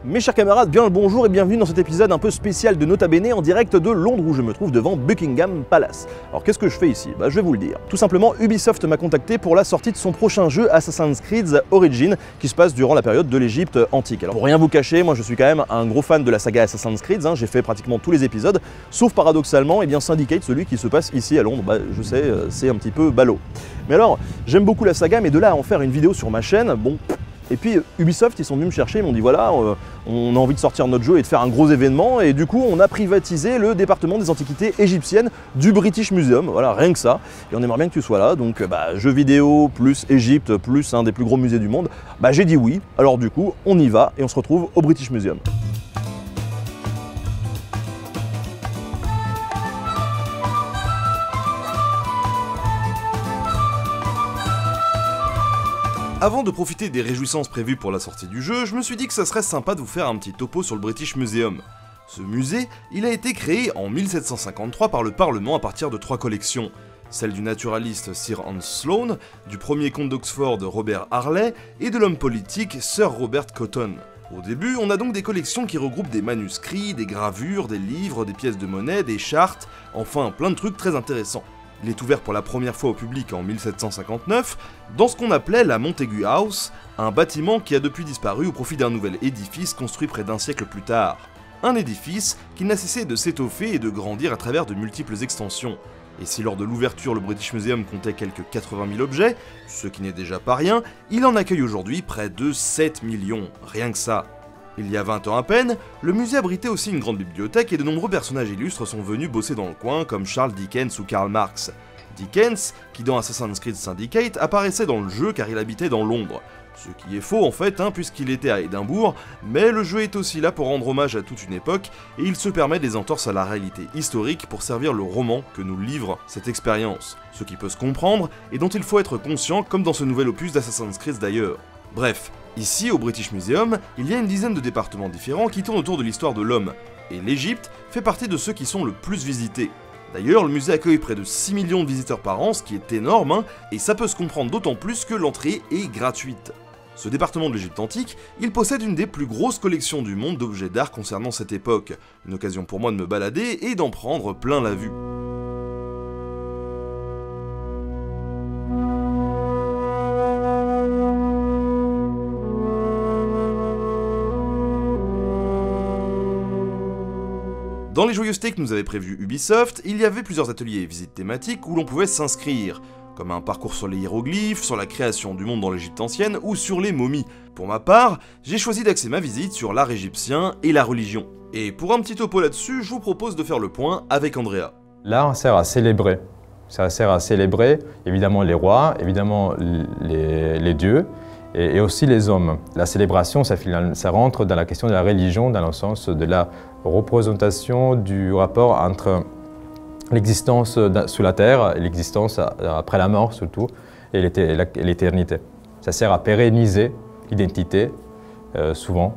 Mes chers camarades, bien le bonjour et bienvenue dans cet épisode un peu spécial de Nota Bene en direct de Londres où je me trouve devant Buckingham Palace. Alors qu'est-ce que je fais ici? Je vais vous le dire. Tout simplement, Ubisoft m'a contacté pour la sortie de son prochain jeu Assassin's Creed Origins qui se passe durant la période de l'Égypte antique. Alors pour rien vous cacher, moi je suis quand même un gros fan de la saga Assassin's Creed, j'ai fait pratiquement tous les épisodes, sauf paradoxalement, Syndicate, celui qui se passe ici à Londres. Je sais, c'est un petit peu ballot. Mais alors, j'aime beaucoup la saga, mais de là à en faire une vidéo sur ma chaîne, bon... Et puis Ubisoft, ils sont venus me chercher, ils m'ont dit voilà, on a envie de sortir notre jeu et de faire un gros événement, et du coup on a privatisé le département des antiquités égyptiennes du British Museum, voilà, rien que ça, et on aimerait bien que tu sois là, donc jeux vidéo, plus Égypte, plus un des plus gros musées du monde, j'ai dit oui, alors du coup on y va et on se retrouve au British Museum. Avant de profiter des réjouissances prévues pour la sortie du jeu, je me suis dit que ça serait sympa de vous faire un petit topo sur le British Museum. Ce musée, il a été créé en 1753 par le Parlement à partir de 3 collections. Celle du naturaliste Sir Hans Sloane, du premier comte d'Oxford Robert Harley et de l'homme politique Sir Robert Cotton. Au début, on a donc des collections qui regroupent des manuscrits, des gravures, des livres, des pièces de monnaie, des chartes, enfin plein de trucs très intéressants. Il est ouvert pour la première fois au public en 1759, dans ce qu'on appelait la Montagu House, un bâtiment qui a depuis disparu au profit d'un nouvel édifice construit près d'un siècle plus tard. Un édifice qui n'a cessé de s'étoffer et de grandir à travers de multiples extensions. Et si lors de l'ouverture le British Museum comptait quelques 80 000 objets, ce qui n'est déjà pas rien, il en accueille aujourd'hui près de 7 millions, rien que ça. Il y a 20 ans à peine, le musée abritait aussi une grande bibliothèque et de nombreux personnages illustres sont venus bosser dans le coin comme Charles Dickens ou Karl Marx. Dickens, qui dans Assassin's Creed Syndicate apparaissait dans le jeu car il habitait dans Londres. Ce qui est faux en fait, puisqu'il était à Édimbourg, mais le jeu est aussi là pour rendre hommage à toute une époque et il se permet des entorses à la réalité historique pour servir le roman que nous livre cette expérience. Ce qui peut se comprendre et dont il faut être conscient comme dans ce nouvel opus d'Assassin's Creed d'ailleurs. Bref, ici au British Museum, il y a une dizaine de départements différents qui tournent autour de l'histoire de l'homme, et l'Égypte fait partie de ceux qui sont le plus visités. D'ailleurs, le musée accueille près de 6 millions de visiteurs par an, ce qui est énorme, et ça peut se comprendre d'autant plus que l'entrée est gratuite. Ce département de l'Égypte antique, il possède une des plus grosses collections du monde d'objets d'art concernant cette époque, une occasion pour moi de me balader et d'en prendre plein la vue. Dans les joyeusetés que nous avait prévu Ubisoft, il y avait plusieurs ateliers et visites thématiques où l'on pouvait s'inscrire, comme un parcours sur les hiéroglyphes, sur la création du monde dans l'Égypte ancienne ou sur les momies. Pour ma part, j'ai choisi d'axer ma visite sur l'art égyptien et la religion. Et pour un petit topo là-dessus, je vous propose de faire le point avec Andrea. L'art sert à célébrer. Ça sert à célébrer évidemment les rois, évidemment les dieux, et aussi les hommes. La célébration, ça rentre dans la question de la religion, dans le sens de la représentation du rapport entre l'existence sous la terre et l'existence après la mort surtout, et l'éternité. Ça sert à pérenniser l'identité, souvent,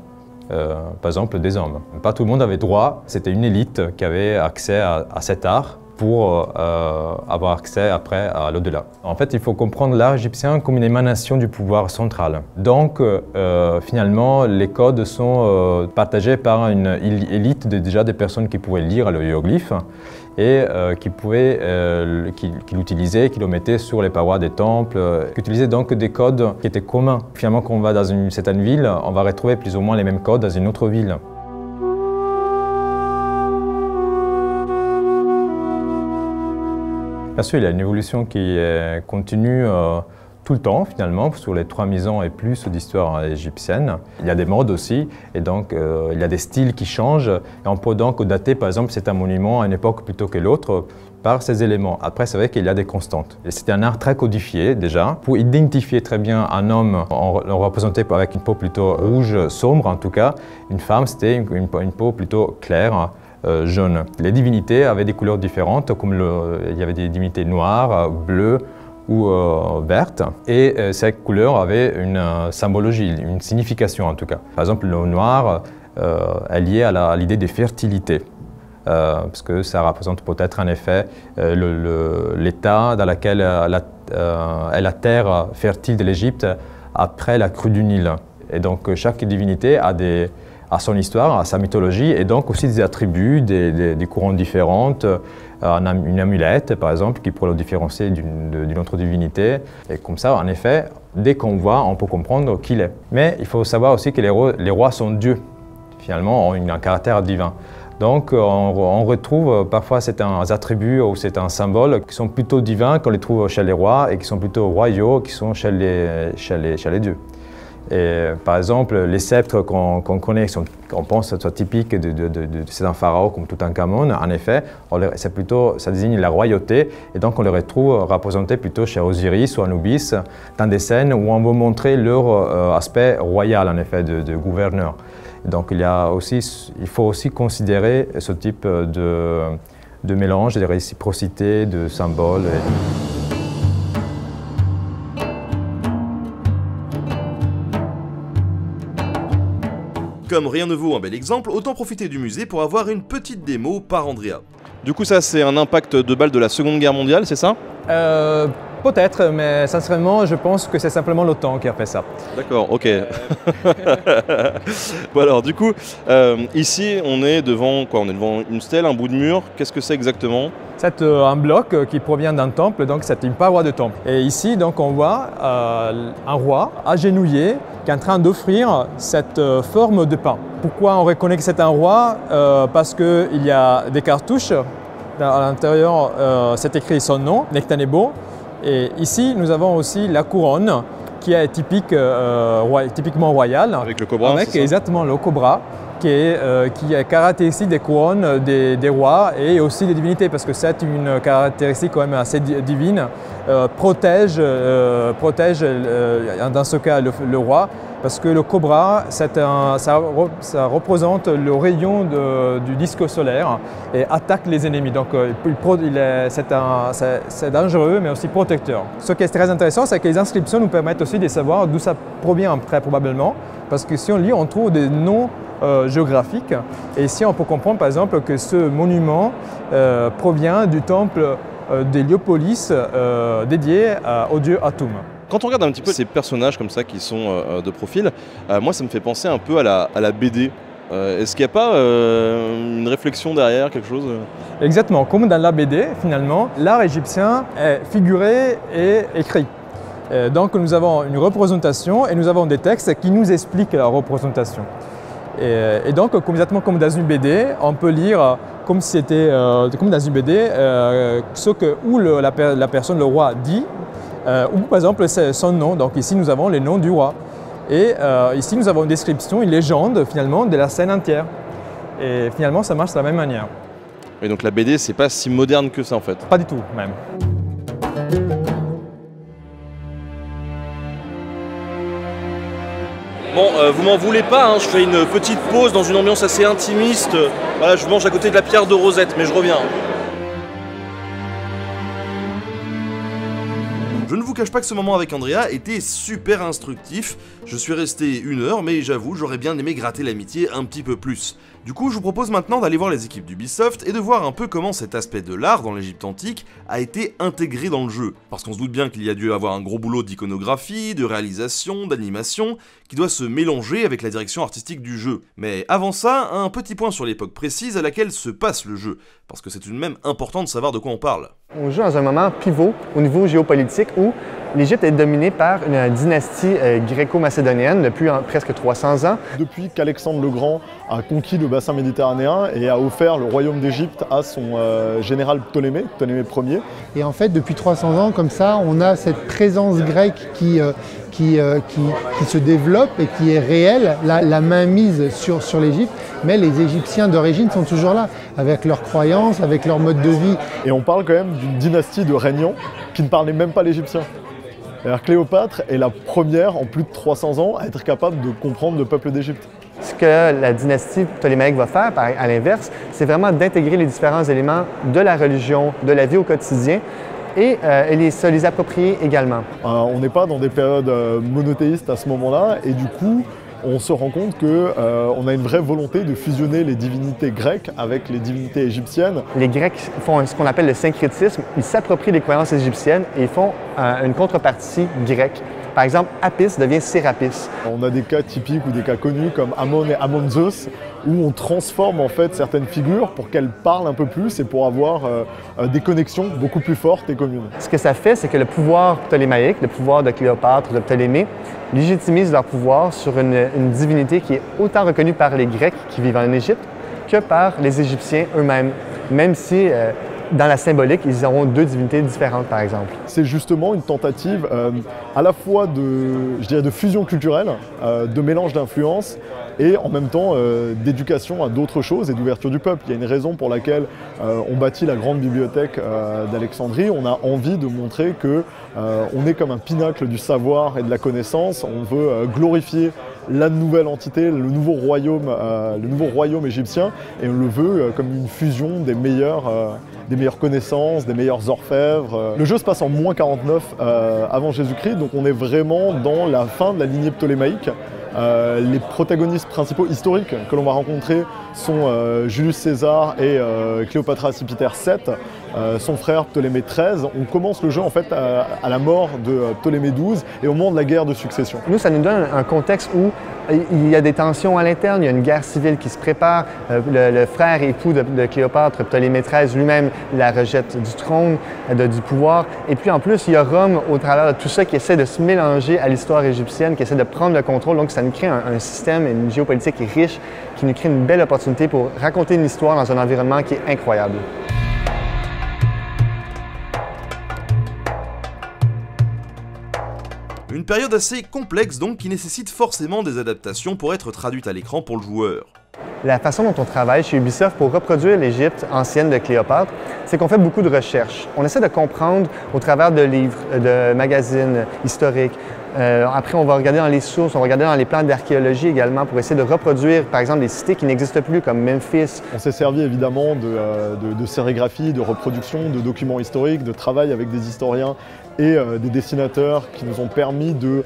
par exemple des hommes. Pas tout le monde avait droit, c'était une élite qui avait accès à cet art, pour avoir accès après à l'au-delà. En fait, il faut comprendre l'art égyptien comme une émanation du pouvoir central. Donc, finalement, les codes sont partagés par une élite déjà des personnes qui pouvaient lire le hiéroglyphe et qui l'utilisaient, qui le mettaient sur les parois des temples, qui utilisaient donc des codes qui étaient communs. Finalement, quand on va dans une certaine ville, on va retrouver plus ou moins les mêmes codes dans une autre ville. Bien sûr, il y a une évolution qui continue tout le temps, finalement, sur les 3000 ans et plus d'histoire égyptienne. Il y a des modes aussi, et donc il y a des styles qui changent. Et on peut donc dater, par exemple, c'est un monument à une époque plutôt que l'autre par ces éléments. Après, c'est vrai qu'il y a des constantes. C'était un art très codifié, déjà. Pour identifier très bien un homme, on le représentait avec une peau plutôt rouge, sombre en tout cas. Une femme, c'était une peau plutôt claire. Jaune. Les divinités avaient des couleurs différentes, comme il y avait des divinités noires, bleues ou vertes, et ces couleurs avaient une symbologie, une signification en tout cas. Par exemple, le noir est lié à l'idée de fertilité, parce que ça représente peut-être en effet l'état dans lequel est la terre fertile de l'Égypte après la crue du Nil. Et donc chaque divinité a à son histoire, à sa mythologie, et donc aussi des attributs, des courants différents, une amulette par exemple qui pourrait le différencier d'une autre divinité. Et comme ça, en effet, dès qu'on voit, on peut comprendre qui il est. Mais il faut savoir aussi que les rois sont dieux, finalement, ont un caractère divin. Donc on retrouve parfois certains attributs ou certains symboles qui sont plutôt divins, qu'on les trouve chez les rois, et qui sont plutôt royaux, qui sont chez les dieux. Et, par exemple, les sceptres qu'on connaît, qu'on pense soient typiques de certains pharaons comme Toutankhamon, en effet, ça désigne la royauté, et donc on les retrouve représentés plutôt chez Osiris ou Anubis, dans des scènes où on veut montrer leur aspect royal, en effet, de gouverneur. Donc il faut aussi considérer ce type de mélange, de réciprocité, de symboles. Comme rien ne vaut un bel exemple, autant profiter du musée pour avoir une petite démo par Andrea. Du coup ça c'est un impact de balles de la Seconde Guerre mondiale, c'est ça? Peut-être, mais sincèrement, je pense que c'est simplement l'OTAN qui a fait ça. D'accord, ok. Bon alors, du coup, ici, on est devant quoi? On est devant une stèle, un bout de mur. Qu'est-ce que c'est exactement? C'est un bloc qui provient d'un temple, donc c'est une paroi de temple. Et ici, donc, on voit un roi agenouillé qui est en train d'offrir cette forme de pain. Pourquoi on reconnaît que c'est un roi? Parce qu'il y a des cartouches. À l'intérieur, c'est écrit son nom, Nectanebo. Et ici, nous avons aussi la couronne qui est typiquement royale. Avec le cobra, avec exactement le cobra qui est caractéristique des couronnes des rois et aussi des divinités, parce que c'est une caractéristique quand même assez divine, protège dans ce cas le roi, parce que le cobra, ça représente le rayon du disque solaire et attaque les ennemis. Donc c'est dangereux, mais aussi protecteur. Ce qui est très intéressant, c'est que les inscriptions nous permettent aussi de savoir d'où ça provient très probablement, parce que si on lit, on trouve des noms géographiques. Et ici, on peut comprendre par exemple que ce monument provient du temple d'Héliopolis dédié au dieu Atum. Quand on regarde un petit peu ces personnages comme ça qui sont de profil, moi ça me fait penser un peu à la BD. Est-ce qu'il n'y a pas une réflexion derrière, quelque chose? Exactement, comme dans la BD, finalement, l'art égyptien est figuré et écrit. Donc nous avons une représentation et nous avons des textes qui nous expliquent la représentation. Et donc, exactement comme dans une BD, on peut lire comme si c'était comme dans une BD, où la personne, le roi, dit, ou par exemple c'est son nom. Donc ici nous avons les noms du roi. Et ici nous avons une description, une légende finalement de la scène entière. Et finalement ça marche de la même manière. Et donc la BD c'est pas si moderne que ça en fait? Pas du tout même. Bon, vous m'en voulez pas, hein, je fais une petite pause dans une ambiance assez intimiste. Voilà, je mange à côté de la pierre de Rosette, mais je reviens. Je ne vous cache pas que ce moment avec Andrea était super instructif. Je suis resté 1 heure, mais j'avoue, j'aurais bien aimé gratter l'amitié un petit peu plus. Du coup, je vous propose maintenant d'aller voir les équipes d'Ubisoft et de voir un peu comment cet aspect de l'art dans l'Égypte antique a été intégré dans le jeu. Parce qu'on se doute bien qu'il y a dû avoir un gros boulot d'iconographie, de réalisation, d'animation, qui doit se mélanger avec la direction artistique du jeu. Mais avant ça, un petit point sur l'époque précise à laquelle se passe le jeu, parce que c'est tout de même important de savoir de quoi on parle. On joue dans un moment pivot au niveau géopolitique où l'Égypte est dominée par une dynastie gréco-macédonienne depuis presque 300 ans. Depuis qu'Alexandre le Grand a conquis le bassin méditerranéen et a offert le royaume d'Égypte à son général Ptolémée Ier. Et en fait, depuis 300 ans, comme ça, on a cette présence grecque qui se développe et qui est réelle, la mainmise sur l'Égypte. Mais les Égyptiens d'origine sont toujours là, avec leurs croyances, avec leur mode de vie. Et on parle quand même d'une dynastie de régnants qui ne parlait même pas l'égyptien. Alors Cléopâtre est la première en plus de 300 ans à être capable de comprendre le peuple d'Égypte. Ce que la dynastie ptolémaïque va faire, à l'inverse, c'est vraiment d'intégrer les différents éléments de la religion, de la vie au quotidien, et se les approprier également. On n'est pas dans des périodes monothéistes à ce moment-là, et du coup, on se rend compte qu'on a une vraie volonté de fusionner les divinités grecques avec les divinités égyptiennes. Les Grecs font ce qu'on appelle le syncrétisme. Ils s'approprient les croyances égyptiennes et ils font une contrepartie grecque Par exemple, Apis devient Sérapis. On a des cas typiques ou des cas connus comme Amon et Amon-Zeus, où on transforme en fait certaines figures pour qu'elles parlent un peu plus et pour avoir des connexions beaucoup plus fortes et communes. Ce que ça fait, c'est que le pouvoir ptolémaïque, le pouvoir de Cléopâtre, de Ptolémée, légitimise leur pouvoir sur une divinité qui est autant reconnue par les Grecs qui vivent en Égypte que par les Égyptiens eux-mêmes, même si dans la symbolique, ils auront deux divinités différentes, par exemple. C'est justement une tentative à la fois de fusion culturelle, de mélange d'influences et en même temps d'éducation à d'autres choses et d'ouverture du peuple. Il y a une raison pour laquelle on bâtit la grande bibliothèque d'Alexandrie. On a envie de montrer qu'on est comme un pinacle du savoir et de la connaissance. On veut glorifier la nouvelle entité, le nouveau royaume égyptien, et on le veut comme une fusion des meilleures connaissances, des meilleurs orfèvres. Le jeu se passe en -49 avant Jésus-Christ, donc on est vraiment dans la fin de la lignée ptolémaïque. Les protagonistes principaux historiques que l'on va rencontrer sont Julius César et Cléopatra Sipiter VII, son frère Ptolémée XIII. On commence le jeu en fait à la mort de Ptolémée XII et au moment de la guerre de succession. Nous, ça nous donne un contexte où il y a des tensions à l'interne, il y a une guerre civile qui se prépare. Le frère et époux de Cléopâtre, Ptolémée XIII lui-même, la rejette du trône, du pouvoir. Et puis en plus, il y a Rome au travers de tout ça qui essaie de se mélanger à l'histoire égyptienne, qui essaie de prendre le contrôle. Donc ça nous crée un système et une géopolitique riche qui nous crée une belle opportunité pour raconter une histoire dans un environnement qui est incroyable. Une période assez complexe donc qui nécessite forcément des adaptations pour être traduite à l'écran pour le joueur. La façon dont on travaille chez Ubisoft pour reproduire l'Égypte ancienne de Cléopâtre, c'est qu'on fait beaucoup de recherches. On essaie de comprendre au travers de livres, de magazines historiques. Après, on va regarder dans les sources, on va regarder dans les plans d'archéologie également pour essayer de reproduire, par exemple, des cités qui n'existent plus, comme Memphis. On s'est servi évidemment de sérigraphie, de reproduction, de documents historiques, de travail avec des historiens et des dessinateurs qui nous ont permis de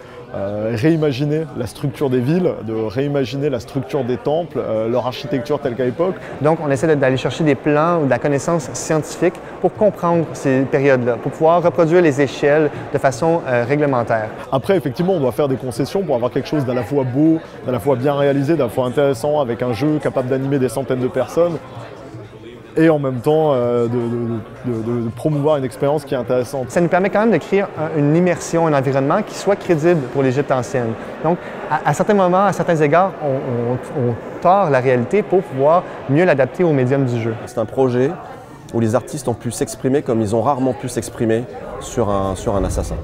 réimaginer la structure des villes, de réimaginer la structure des temples, leur architecture telle qu'à l'époque. Donc on essaie d'aller chercher des plans ou de la connaissance scientifique pour comprendre ces périodes-là, pour pouvoir reproduire les échelles de façon réglementaire. Après, effectivement, on doit faire des concessions pour avoir quelque chose d'à la fois beau, d'à la fois bien réalisé, d'à la fois intéressant, avec un jeu capable d'animer des centaines de personnes, et en même temps de promouvoir une expérience qui est intéressante. Ça nous permet quand même de créer une immersion, un environnement qui soit crédible pour l'Égypte ancienne. Donc, à certains moments, à certains égards, on tord la réalité pour pouvoir mieux l'adapter au médium du jeu. C'est un projet où les artistes ont pu s'exprimer comme ils ont rarement pu s'exprimer sur un assassin.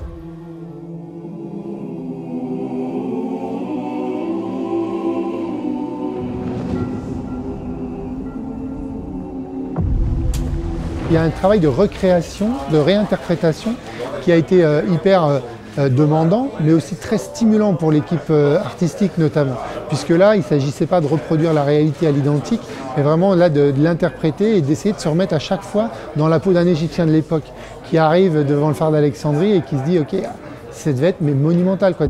Il y a un travail de recréation, de réinterprétation qui a été hyper demandant, mais aussi très stimulant pour l'équipe artistique notamment. Puisque là, il ne s'agissait pas de reproduire la réalité à l'identique, mais vraiment là de l'interpréter et d'essayer de se remettre à chaque fois dans la peau d'un Égyptien de l'époque qui arrive devant le phare d'Alexandrie et qui se dit « Ok, ça devait être mais monumental, quoi ».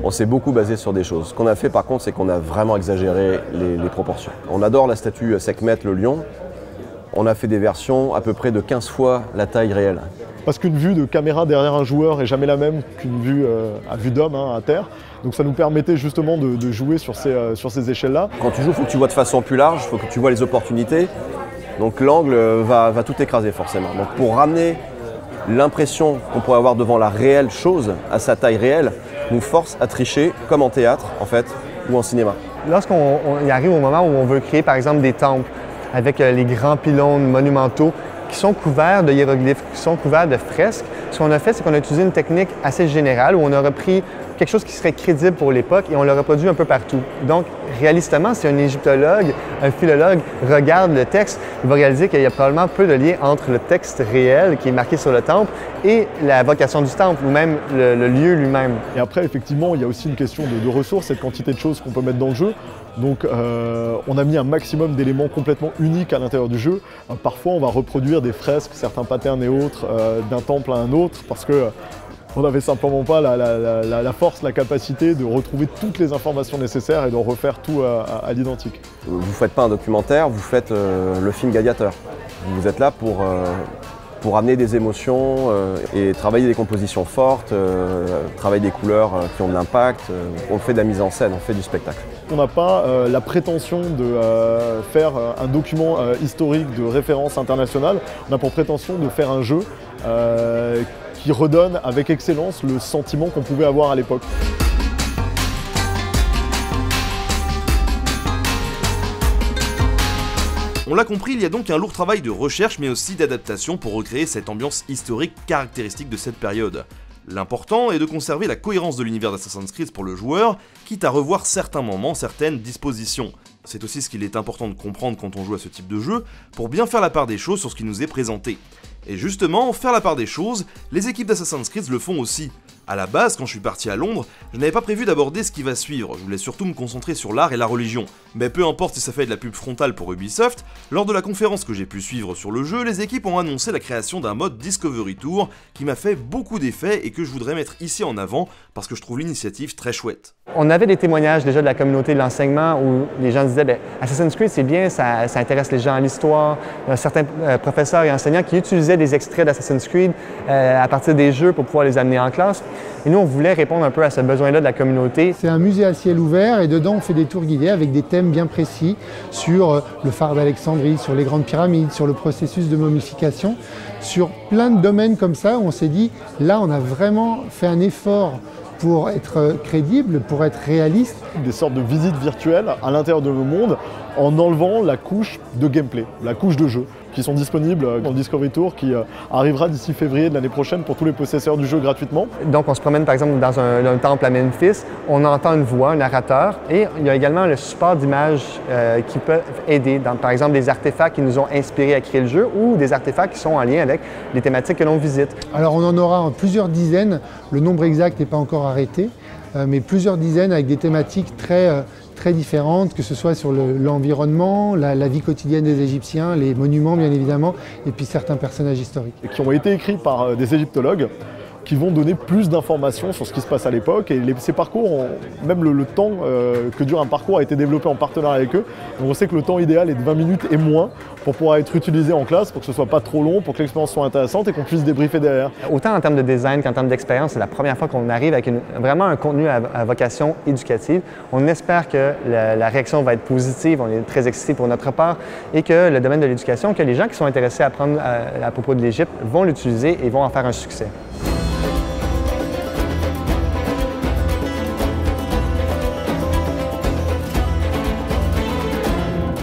On s'est beaucoup basé sur des choses. Ce qu'on a fait par contre, c'est qu'on a vraiment exagéré les proportions. On adore la statue Sekhmet, le lion. On a fait des versions à peu près de 15 fois la taille réelle. Parce qu'une vue de caméra derrière un joueur est jamais la même qu'une vue à vue d'homme à terre. Donc ça nous permettait justement de jouer sur ces échelles-là. Quand tu joues, il faut que tu vois de façon plus large, il faut que tu vois les opportunités. Donc l'angle va tout écraser forcément. Donc pour ramener l'impression qu'on pourrait avoir devant la réelle chose à sa taille réelle, nous force à tricher comme en théâtre en fait ou en cinéma. Lorsqu'on y arrive au moment où on veut créer par exemple des temples avec les grands pylônes monumentaux qui sont couverts de hiéroglyphes, qui sont couverts de fresques, ce qu'on a fait, c'est qu'on a utilisé une technique assez générale où on a repris quelque chose qui serait crédible pour l'époque et on l'a reproduit un peu partout. Donc, réalistement, si un égyptologue, un philologue regarde le texte, il va réaliser qu'il y a probablement peu de lien entre le texte réel qui est marqué sur le temple et la vocation du temple ou même le lieu lui-même. Et après, effectivement, il y a aussi une question de ressources et de quantité de choses qu'on peut mettre dans le jeu. Donc on a mis un maximum d'éléments complètement uniques à l'intérieur du jeu. Parfois on va reproduire des fresques, certains patterns et autres d'un temple à un autre parce que on n'avait simplement pas la force, la capacité de retrouver toutes les informations nécessaires et de refaire tout à l'identique. Vous ne faites pas un documentaire, vous faites le film Gladiateur. Vous êtes là pour amener des émotions et travailler des compositions fortes, travailler des couleurs qui ont de l'impact. On fait de la mise en scène, on fait du spectacle. On n'a pas la prétention de faire un document historique de référence internationale. On a pour prétention de faire un jeu qui redonne avec excellence le sentiment qu'on pouvait avoir à l'époque. On l'a compris, il y a donc un lourd travail de recherche mais aussi d'adaptation pour recréer cette ambiance historique caractéristique de cette période. L'important est de conserver la cohérence de l'univers d'Assassin's Creed pour le joueur, quitte à revoir certains moments, certaines dispositions. C'est aussi ce qu'il est important de comprendre quand on joue à ce type de jeu, pour bien faire la part des choses sur ce qui nous est présenté. Et justement, faire la part des choses, les équipes d'Assassin's Creed le font aussi. À la base, quand je suis parti à Londres, je n'avais pas prévu d'aborder ce qui va suivre, je voulais surtout me concentrer sur l'art et la religion. Mais peu importe si ça fait de la pub frontale pour Ubisoft, lors de la conférence que j'ai pu suivre sur le jeu, les équipes ont annoncé la création d'un mode Discovery Tour qui m'a fait beaucoup d'effets et que je voudrais mettre ici en avant parce que je trouve l'initiative très chouette. On avait des témoignages déjà de la communauté de l'enseignement où les gens disaient « Assassin's Creed, c'est bien, ça intéresse les gens à l'histoire. » Il y a certains professeurs et enseignants qui utilisaient des extraits d'Assassin's Creed à partir des jeux pour pouvoir les amener en classe. Et nous, on voulait répondre un peu à ce besoin-là de la communauté. C'est un musée à ciel ouvert et dedans, on fait des tours guidés avec des thèmes bien précis sur le phare d'Alexandrie, sur les grandes pyramides, sur le processus de momification, sur plein de domaines comme ça où on s'est dit, là, on a vraiment fait un effort pour être crédible, pour être réaliste. Des sortes de visites virtuelles à l'intérieur de nos mondes en enlevant la couche de gameplay, la couche de jeu, qui sont disponibles dans le Discovery Tour qui arrivera d'ici février de l'année prochaine pour tous les possesseurs du jeu gratuitement. Donc on se promène par exemple dans un temple à Memphis, on entend une voix, un narrateur, et il y a également le support d'images qui peuvent aider, par exemple des artefacts qui nous ont inspirés à créer le jeu ou des artefacts qui sont en lien avec les thématiques que l'on visite. Alors on en aura plusieurs dizaines, le nombre exact n'est pas encore arrêté, mais plusieurs dizaines avec des thématiques très différentes, que ce soit sur l'environnement, la vie quotidienne des Égyptiens, les monuments bien évidemment, et puis certains personnages historiques. Qui ont été écrits par des égyptologues qui vont donner plus d'informations sur ce qui se passe à l'époque. Et ces parcours, même le temps que dure un parcours a été développé en partenariat avec eux. Donc on sait que le temps idéal est de 20 minutes et moins pour pouvoir être utilisé en classe, pour que ce ne soit pas trop long, pour que l'expérience soit intéressante et qu'on puisse débriefer derrière. Autant en termes de design qu'en termes d'expérience, c'est la première fois qu'on arrive avec vraiment un contenu à vocation éducative. On espère que la réaction va être positive, on est très excités pour notre part, et que le domaine de l'éducation, que les gens qui sont intéressés à apprendre à propos de l'Égypte vont l'utiliser et vont en faire un succès.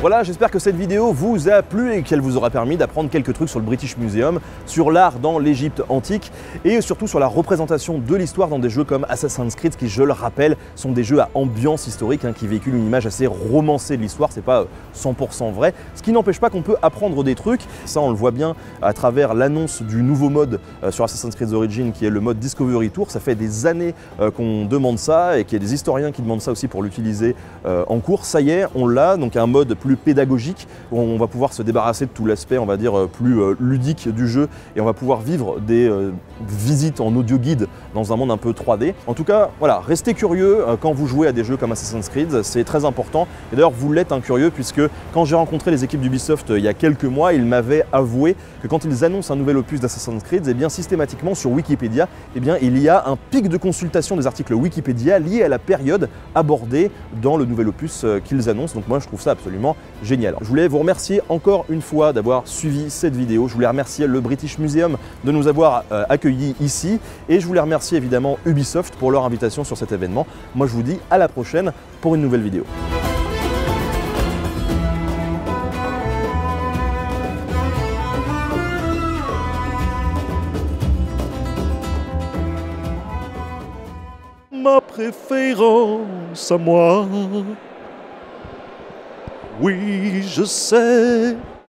Voilà, j'espère que cette vidéo vous a plu et qu'elle vous aura permis d'apprendre quelques trucs sur le British Museum, sur l'art dans l'Égypte antique et surtout sur la représentation de l'histoire dans des jeux comme Assassin's Creed qui, je le rappelle, sont des jeux à ambiance historique qui véhiculent une image assez romancée de l'histoire, c'est pas 100% vrai, ce qui n'empêche pas qu'on peut apprendre des trucs. Ça, on le voit bien à travers l'annonce du nouveau mode sur Assassin's Creed Origins qui est le mode Discovery Tour. Ça fait des années qu'on demande ça et qu'il y a des historiens qui demandent ça aussi pour l'utiliser en cours. Ça y est, on l'a, donc un mode plus pédagogique où on va pouvoir se débarrasser de tout l'aspect, on va dire, plus ludique du jeu et on va pouvoir vivre des visites en audio guide dans un monde un peu 3D. En tout cas, voilà, restez curieux quand vous jouez à des jeux comme Assassin's Creed, c'est très important. Et d'ailleurs, vous l'êtes un curieux puisque quand j'ai rencontré les équipes d'Ubisoft il y a quelques mois, ils m'avaient avoué que quand ils annoncent un nouvel opus d'Assassin's Creed, eh bien systématiquement sur Wikipédia, eh bien, il y a un pic de consultation des articles Wikipédia liés à la période abordée dans le nouvel opus qu'ils annoncent. Donc moi, je trouve ça absolument génial. Je voulais vous remercier encore une fois d'avoir suivi cette vidéo. Je voulais remercier le British Museum de nous avoir accueillis ici et je voulais remercier évidemment Ubisoft pour leur invitation sur cet événement. Moi, je vous dis à la prochaine pour une nouvelle vidéo. Ma préférence à moi. Oui, je sais.